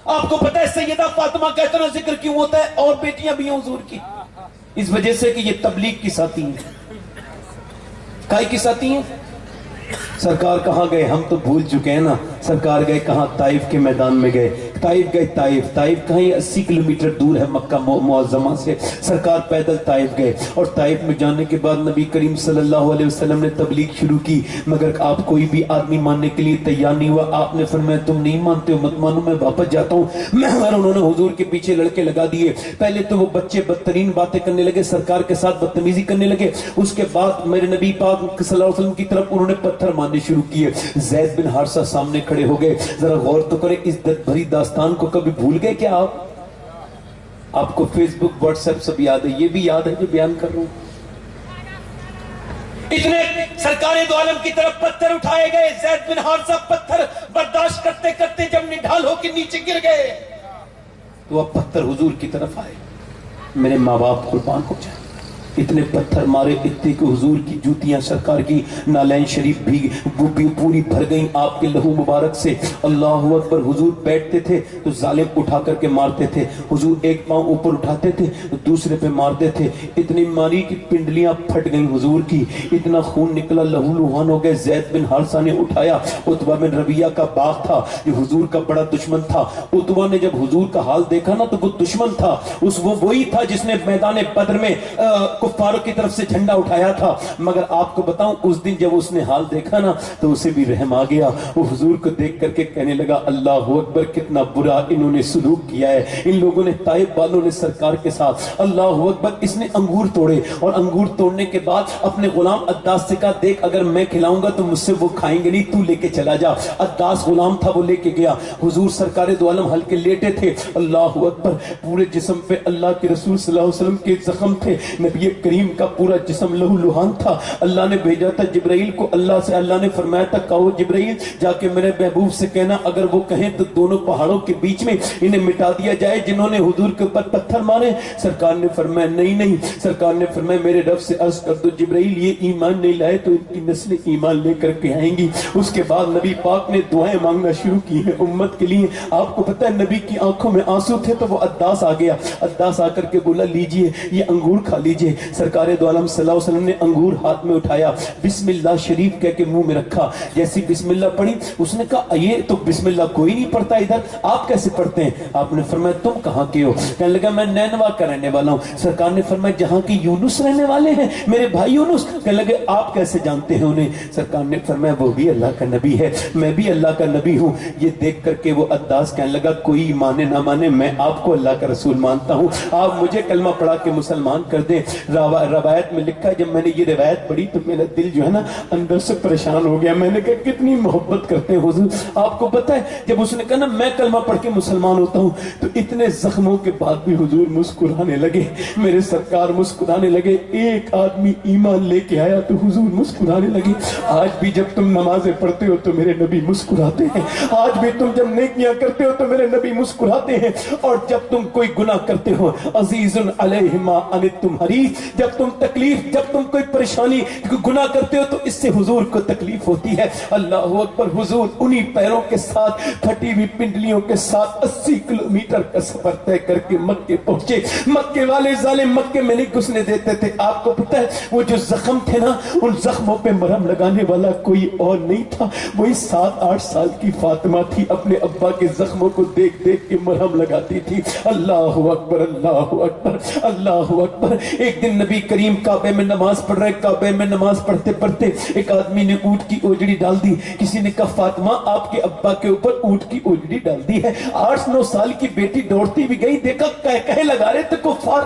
آپ کو پتہ ہے سیدہ فاطمہ کا اتنا ذکر کیوں ہوتا ہے؟ اور بیٹیاں بھی ہیں حضور کی، اس وجہ سے کہ یہ تبلیغ کی ساتھی ہیں۔ کائی کی ساتھی ہیں؟ سرکار کہاں گئے؟ ہم تو بھول چکے ہیں نا۔ سرکار گئے کہاں؟ طائف کے میدان میں گئے۔ طائف گئے، طائف کہیں 80 کلومیٹر دور ہے مکہ معظمہ سے۔ سرکار پیدل طائف گئے، اور طائف میں جانے کے بعد نبی کریم صلی اللہ علیہ وسلم نے تبلیغ شروع کی، مگر آپ کوئی بھی آدمی ماننے کے لیے تیار نہیں ہوا۔ آپ نے فرمایا تم نہیں مانتے ہو مت مانو، میں واپس جاتا ہوں۔ مگر انہوں نے حضور کے پیچھے لڑکے لگا دیے۔ پہلے تو وہ بچے بدترین باتیں کرنے لگے، سرکار کے ساتھ بدتمیزی کرنے لگے۔ اس کے بعد میرے نبی پاک صلی اللہ علیہ وسلم کی طرف انہوں نے پتھر مارنے شروع کیے۔ زید بن حارثہ سامنے کھڑے ہو گئے۔ ذرا غور تو کریں، اس درد بھری داستان کو کبھی بھول گئے کیا آپ کو فیس بک واٹس ایپ سب یاد ہے، یہ بھی یاد ہے جو بیان کر رہا ہوں۔ اتنے سرکار دو عالم کی طرف پتھر اٹھائے گئے، زید بن حارثہ پتھر برداشت کرتے کرتے جب نڈھال ہو کے نیچے گر گئے تو اب پتھر حضور کی طرف آئے۔ میرے ماں باپ قربان ہو جائیں، اتنے پتھر مارے، اتنے کہ حضور کی جوتیاں، سرکار کی نالین شریف بھی پوری بھر گئیں آپ کے لہو مبارک سے۔ اللہ اکبر۔ حضور بیٹھتے تھے تو ظالم اٹھا کر کے مارتے تھے، حضور ایک پاؤں اوپر اٹھاتے تھے تو دوسرے پہ مارتے تھے، اتنی ماری کہ پنڈلیاں پھٹ گئیں حضور کی، اتنا خون نکلا، لہو لہان ہو گئے۔ زید بن حارثہ نے اٹھایا، عتبہ بن ربیعہ کا باغ تھا جو حضور کا بڑا دشمن تھا۔ عتبہ نے جب حضور کا حال دیکھا نا تو وہ دشمن تھا، وہی تھا جس نے میدان بدر میں کفاروں کی طرف سے جھنڈا اٹھایا تھا، مگر آپ کو بتاؤں اس دن جب اس نے حال دیکھا نا تو اسے بھی رحم آ گیا۔ وہ حضور کو دیکھ کر کے کہنے لگا اللہ اکبر، کتنا برا انہوں نے سلوک کیا ہے ان لوگوں نے، طائف والوں نے سرکار کے ساتھ۔ اللہ اکبر۔ اس نے انگور توڑے، اور انگور توڑنے کے بعد اپنے غلام عداس سے کہا دیکھ اگر میں کھلاؤں گا تو مجھ سے وہ کھائیں گے نہیں، تو لے کے چلا جا۔ عداس غلام تھا، وہ لے کے گیا۔ حضور سرکار دو عالم ہلکے لیٹے تھے، اللہ اکبر، پورے جسم پہ اللہ کے رسول صلی اللہ علیہ وسلم کے زخم تھے، نبی کریم کا پورا جسم لہو لہان تھا۔ اللہ نے بھیجا تھا جبرائیل کو، اللہ نے فرمایا تھا کہو جبرائیل جا کے میرے محبوب سے کہنا اگر وہ کہیں تو دونوں پہاڑوں کے بیچ میں انہیں مٹا دیا جائے جنہوں نے حضور کے اوپر پتھر مارے۔ سرکار نے فرمایا نہیں، سرکار نے فرمایا میرے رب سے عرض کر دو جبرائیل یہ ایمان نہیں لائے تو ان کی نسلیں ایمان لے کر کے آئیں گی۔ اس کے بعد نبی پاک نے دعائیں مانگنا شروع کی ہیں امت کے لیے۔ آپ کو پتہ ہے نبی کی آنکھوں میں آنسو تھے تو وہ عداس آ گیا، عداس آ کر کے بولا لیجئے یہ انگور کھا لیجئے۔ سرکار دو عالم صلی اللہ علیہ وسلم نے انگور ہاتھ میں اٹھایا، بسم اللہ شریف کہہ کے منہ میں رکھا، جیسی بسم اللہ پڑھی اس نے کہا یہ تو بسم اللہ کوئی نہیں پڑھتا ادھر، آپ کیسے پڑھتے ہیں؟ آپ نے فرمایا تم کہاں کے ہو؟ کہنے لگا میں نینوا کا رہنے والا ہوں۔ سرکار نے فرمایا جہاں کی یونس رہنے والے ہیں میرے بھائی یونس؟ کہنے لگے آپ کیسے جانتے ہیں انہیں؟ سرکار نے فرمایا وہ بھی اللہ کا نبی ہے، میں بھی اللہ کا نبی ہوں۔ یہ دیکھ کر کے وہ عداس کہنے لگا کوئی مانے نہ مانے میں آپ کو اللہ کا رسول مانتا ہوں، آپ مجھے کلمہ پڑھا کے مسلمان کر دیں۔ روایت میں لکھا ہے جب میں نے یہ روایت پڑھی تو میرا دل جو ہے نا اندر سے پریشان ہو گیا، میں نے کہا کتنی محبت کرتے ہیں حضور۔ آپ کو پتہ ہے جب اس نے کہا نا میں کلمہ پڑھ کے مسلمان ہوتا ہوں تو اتنے زخموں کے بعد بھی حضور مسکرانے لگے، میرے سرکار مسکرانے لگے، ایک آدمی ایمان لے کے آیا تو حضور مسکرانے لگے۔ آج بھی جب تم نمازیں پڑھتے ہو تو میرے نبی مسکراتے ہیں، آج بھی تم جب نیکیاں کرتے ہو تو میرے نبی مسکراتے ہیں، اور جب تم کوئی گناہ کرتے ہو عزیز علیہ ما عنتم حریص، جب تم تکلیف، جب تم کوئی پریشانی گناہ کرتے ہو تو اس سے حضور کو تکلیف ہوتی ہے۔ اللہ اکبر۔ حضور انہی پیروں کے ساتھ پھٹی ہوئی پنڈلیوں کے ساتھ 80 کلومیٹر کا سفر طے کر کے مکے پہنچے۔ مکے والے ظالم مکے میں نہیں گھسنے دیتے تھے۔ آپ کو پتہ ہے وہ جو زخم تھے نا ان زخموں پہ مرہم لگانے والا کوئی اور نہیں تھا، وہی 7-8 سال کی فاطمہ تھی، اپنے ابا کے زخموں کو دیکھ دیکھ کے مرہم لگاتی تھی۔ اللہ اکبر، اللہ اکبر، اللہ اکبر۔ ایک دن نبی کریم کعبے میں نماز پڑھ رہے، کعبے میں نماز پڑھتے پڑھتے ایک آدمی نے اونٹ کی اوجڑی ڈال دی۔ کسی نے کہا فاطمہ آپ کے ابا کے اوپر اونٹ کی اوجڑی ڈال دی ہے۔ 8-9 سال کی بیٹی دوڑتی بھی گئی، دیکھا کہے لگا رہے تھے کفار،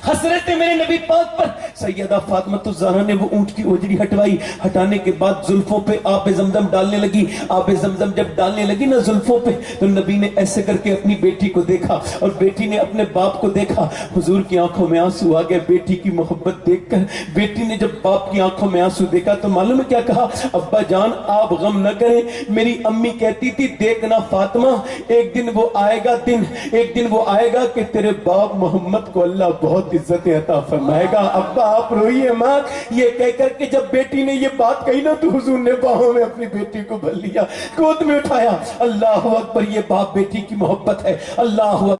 حسرت میرے نبی پاک پر۔ سیدہ فاطمہ الزہرا نے وہ اونٹ کی اوجڑی ہٹوائی، ہٹانے کے بعد زلفوں پہ آب زمزم ڈالنے لگی۔ آب زمزم جب ڈالنے لگی نا زلفوں پہ تو نبی نے ایسے کر کے اپنی بیٹی کو دیکھا اور بیٹی نے اپنے باپ کو دیکھا۔ حضور کی آنکھوں میں آنسو آ گئے بیٹی کی محبت دیکھ کر۔ بیٹی نے جب باپ کی آنکھوں میں آنسو دیکھا تو معلوم ہے کیا کہا؟ ابا جان آپ غم نہ کریں، میری امی کہتی تھی دیکھنا فاطمہ ایک دن وہ آئے گا دن، ایک دن وہ آئے گا کہ تیرے باپ محمد کو اللہ بہت بہت عزتیں عطا فرمائے گا۔ ابا آپ روئیے ماں، یہ کہہ کر کے جب بیٹی نے یہ بات کہی نا تو حضور نے باہوں میں اپنی بیٹی کو بھر لیا، گود میں اٹھایا۔ اللہ اکبر، یہ باپ بیٹی کی محبت ہے۔ اللہ